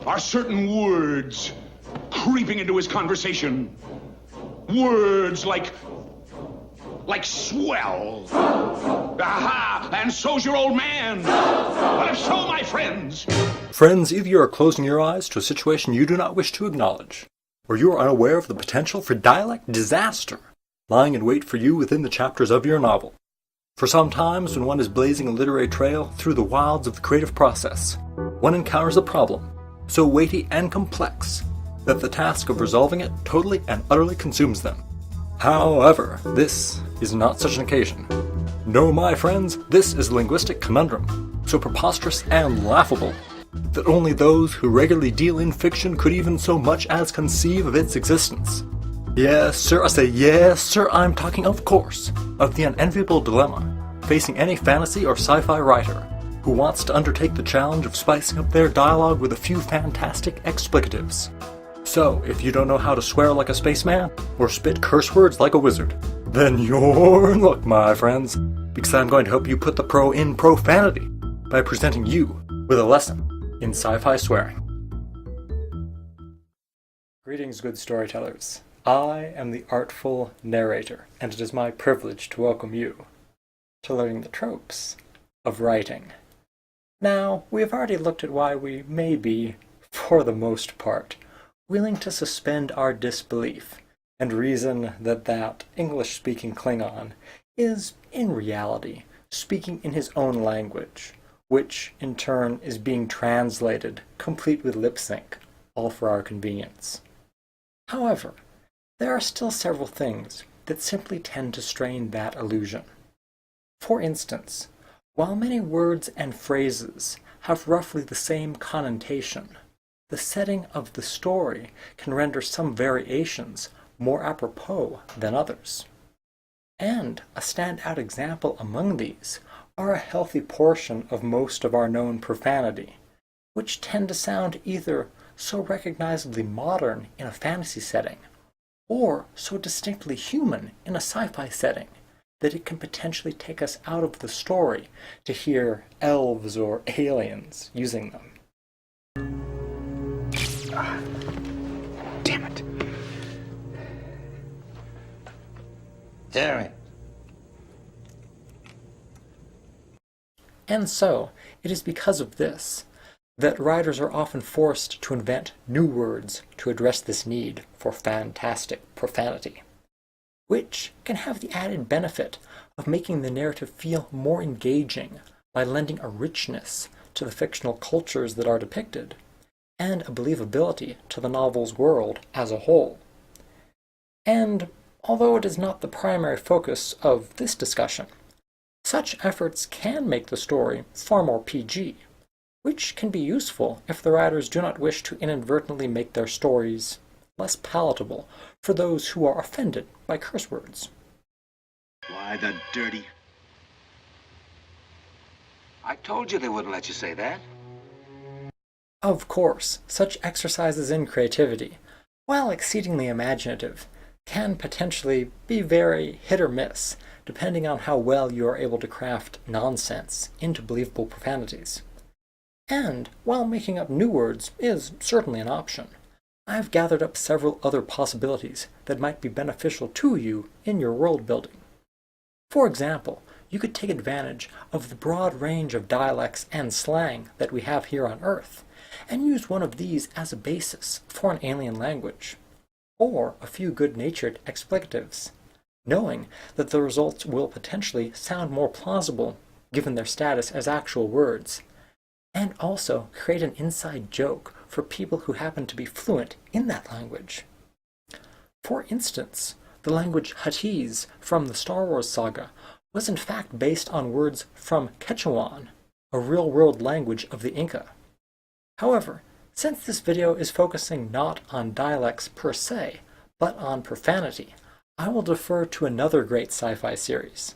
are certain words creeping into his conversation. Words like swell. Aha! And so's your old man. But if so, my friends. Friends, either you are closing your eyes to a situation you do not wish to acknowledge, or you are unaware of the potential for dialect disaster lying in wait for you within the chapters of your novel. For sometimes, when one is blazing a literary trail through the wilds of the creative process, one encounters a problem so weighty and complex that the task of resolving it totally and utterly consumes them. However, this is not such an occasion. No, my friends, this is a linguistic conundrum, so preposterous and laughable that only those who regularly deal in fiction could even so much as conceive of its existence. Yes, sir, I say yes, sir, I'm talking, of course, of the unenviable dilemma facing any fantasy or sci-fi writer who wants to undertake the challenge of spicing up their dialogue with a few fantastic explicatives. So, if you don't know how to swear like a spaceman, or spit curse words like a wizard, then you're in luck, my friends, because I'm going to help you put the pro in profanity by presenting you with a lesson in sci-fi swearing. Greetings, good storytellers. I am the Artful Narrator, and it is my privilege to welcome you to learning the tropes of writing. Now, we have already looked at why we may be, for the most part, willing to suspend our disbelief and reason that English-speaking Klingon is, in reality, speaking in his own language, which, in turn, is being translated, complete with lip sync, all for our convenience. However, there are still several things that simply tend to strain that illusion. For instance, while many words and phrases have roughly the same connotation, the setting of the story can render some variations more apropos than others. And a standout example among these are a healthy portion of most of our known profanity, which tend to sound either so recognizably modern in a fantasy setting, or so distinctly human in a sci-fi setting, that it can potentially take us out of the story to hear elves or aliens using them. Damn it. Damn it. And so, it is because of this that writers are often forced to invent new words to address this need for fantastic profanity, which can have the added benefit of making the narrative feel more engaging by lending a richness to the fictional cultures that are depicted, and a believability to the novel's world as a whole. And although it is not the primary focus of this discussion, such efforts can make the story far more PG, which can be useful if the writers do not wish to inadvertently make their stories less palatable for those who are offended by curse words. Why, the dirty... I told you they wouldn't let you say that. Of course, such exercises in creativity, while exceedingly imaginative, can potentially be very hit or miss, depending on how well you are able to craft nonsense into believable profanities. And, while making up new words is certainly an option, I've gathered up several other possibilities that might be beneficial to you in your world building. For example, you could take advantage of the broad range of dialects and slang that we have here on Earth, and use one of these as a basis for an alien language, or a few good-natured explicatives, knowing that the results will potentially sound more plausible given their status as actual words, and also create an inside joke for people who happen to be fluent in that language. For instance, the language Huttese from the Star Wars saga was in fact based on words from Quechuan, a real-world language of the Inca. However, since this video is focusing not on dialects per se, but on profanity, I will defer to another great sci-fi series.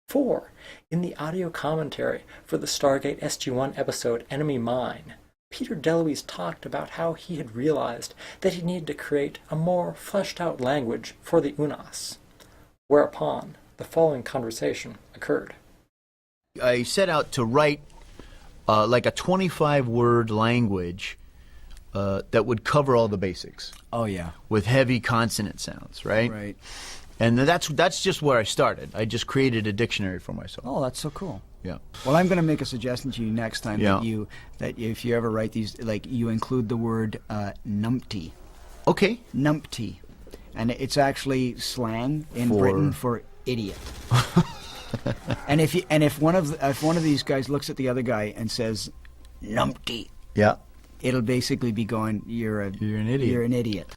For, in the audio commentary for the Stargate SG-1 episode Enemy Mine, Peter DeLuise talked about how he had realized that he needed to create a more fleshed-out language for the Unas, whereupon the following conversation occurred. I set out to write like a 25-word language that would cover all the basics. Oh, yeah. With heavy consonant sounds, right? Right. And that's just where I started. I just created a dictionary for myself. Oh, that's so cool. Yeah. Well, I'm going to make a suggestion to you next time Yeah. that if you ever write these, like, you include the word numpty. Okay. Numpty. And it's actually slang in Britain for idiot. and if one of these guys looks at the other guy and says numpty, Yeah. it'll basically be going, you're an idiot. You're an idiot.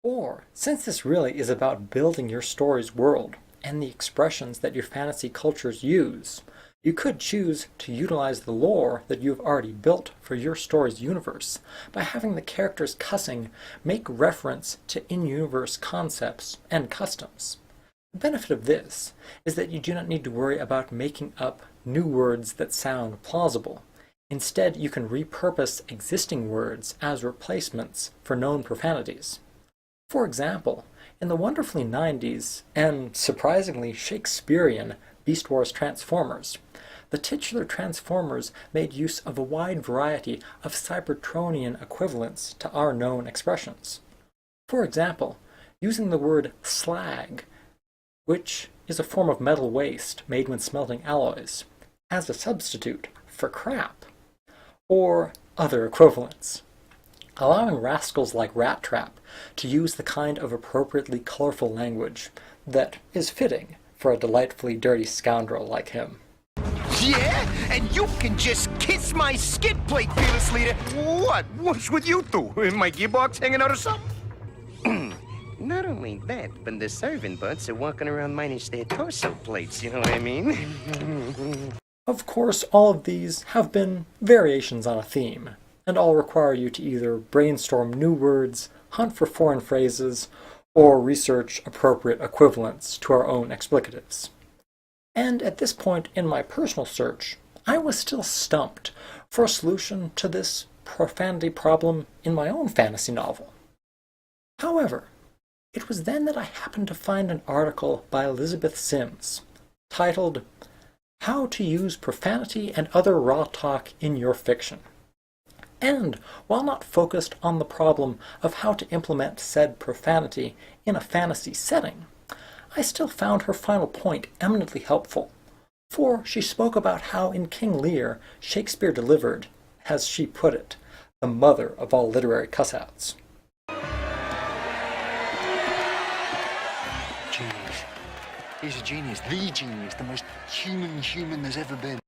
Or, since this really is about building your story's world and the expressions that your fantasy cultures use, you could choose to utilize the lore that you've already built for your story's universe by having the characters cussing make reference to in-universe concepts and customs. The benefit of this is that you do not need to worry about making up new words that sound plausible. Instead, you can repurpose existing words as replacements for known profanities. For example, in the wonderfully 90s and surprisingly Shakespearean Beast Wars Transformers, the titular Transformers made use of a wide variety of Cybertronian equivalents to our known expressions. For example, using the word slag, which is a form of metal waste made when smelting alloys, as a substitute for crap, or other equivalents. Allowing rascals like Rat Trap to use the kind of appropriately colorful language that is fitting for a delightfully dirty scoundrel like him. Yeah? And you can just kiss my skid plate, fearless leader. What? What's with you two? My gearbox hanging out or something? Not only that, but the servant butts are walking around minus their torso plates, you know what I mean? Of course, all of these have been variations on a theme, and all require you to either brainstorm new words, hunt for foreign phrases, or research appropriate equivalents to our own explicatives. And at this point in my personal search, I was still stumped for a solution to this profanity problem in my own fantasy novel. However, it was then that I happened to find an article by Elizabeth Sims, titled, "How to Use Profanity and Other Raw Talk in Your Fiction." And, while not focused on the problem of how to implement said profanity in a fantasy setting, I still found her final point eminently helpful, for she spoke about how in King Lear Shakespeare delivered, as she put it, the mother of all literary cuss-outs. Genius. He's a genius, the genius, the most human there's ever been.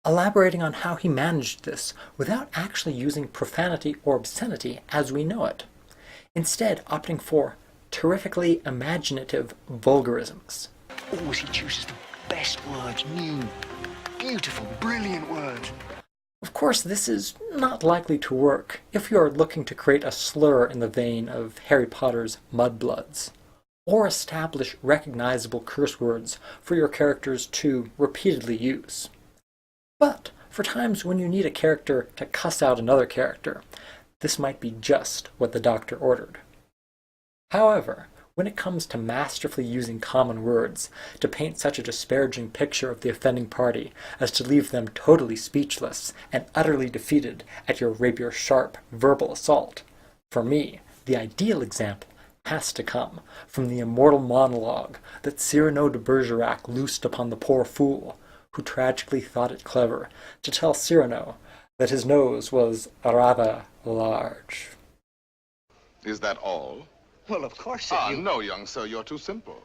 Elaborating on how he managed this without actually using profanity or obscenity as we know it, instead opting for terrifically imaginative vulgarisms. Always he chooses the best words, new, beautiful, brilliant words. Of course, this is not likely to work if you are looking to create a slur in the vein of Harry Potter's Mudbloods, or establish recognizable curse words for your characters to repeatedly use. But for times when you need a character to cuss out another character, this might be just what the doctor ordered. However, when it comes to masterfully using common words to paint such a disparaging picture of the offending party as to leave them totally speechless and utterly defeated at your rapier-sharp verbal assault, for me, the ideal example has to come from the immortal monologue that Cyrano de Bergerac loosed upon the poor fool, who tragically thought it clever to tell Cyrano that his nose was rather large. Is that all? Well, of course, No, young sir, you're too simple.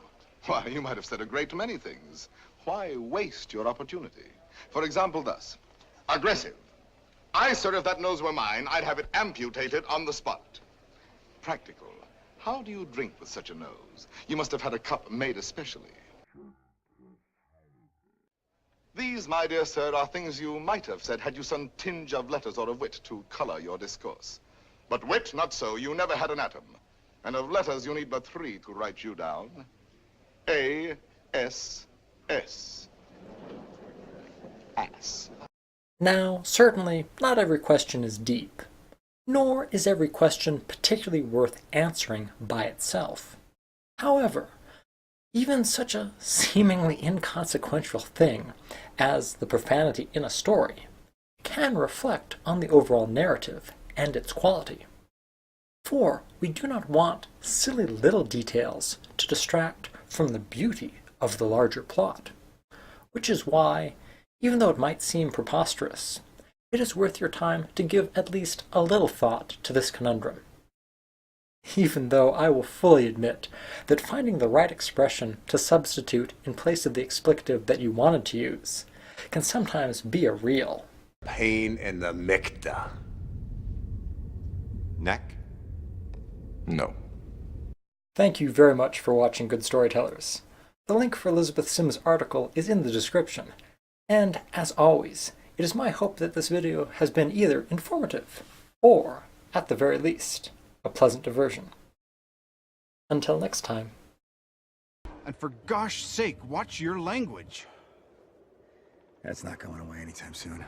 Why, you might have said a great many things. Why waste your opportunity? For example, thus. Aggressive. Sir, if that nose were mine, I'd have it amputated on the spot. Practical. How do you drink with such a nose? You must have had a cup made especially. These, my dear sir, are things you might have said had you some tinge of letters or of wit to color your discourse. But wit, not so. You never had an atom. And of letters, you need but 3 to write you down. A, S, S. Ass. Now, certainly, not every question is deep, nor is every question particularly worth answering by itself. However, even such a seemingly inconsequential thing as the profanity in a story can reflect on the overall narrative and its quality. For we do not want silly little details to distract from the beauty of the larger plot. Which is why, even though it might seem preposterous, it is worth your time to give at least a little thought to this conundrum. Even though I will fully admit that finding the right expression to substitute in place of the expletive that you wanted to use can sometimes be a real pain in the mikta. Neck? No. Thank you very much for watching Good Storytellers. The link for Elizabeth Sims' article is in the description, and as always, it is my hope that this video has been either informative, or, at the very least, a pleasant diversion. Until next time. And for gosh sake, watch your language. That's not going away anytime soon.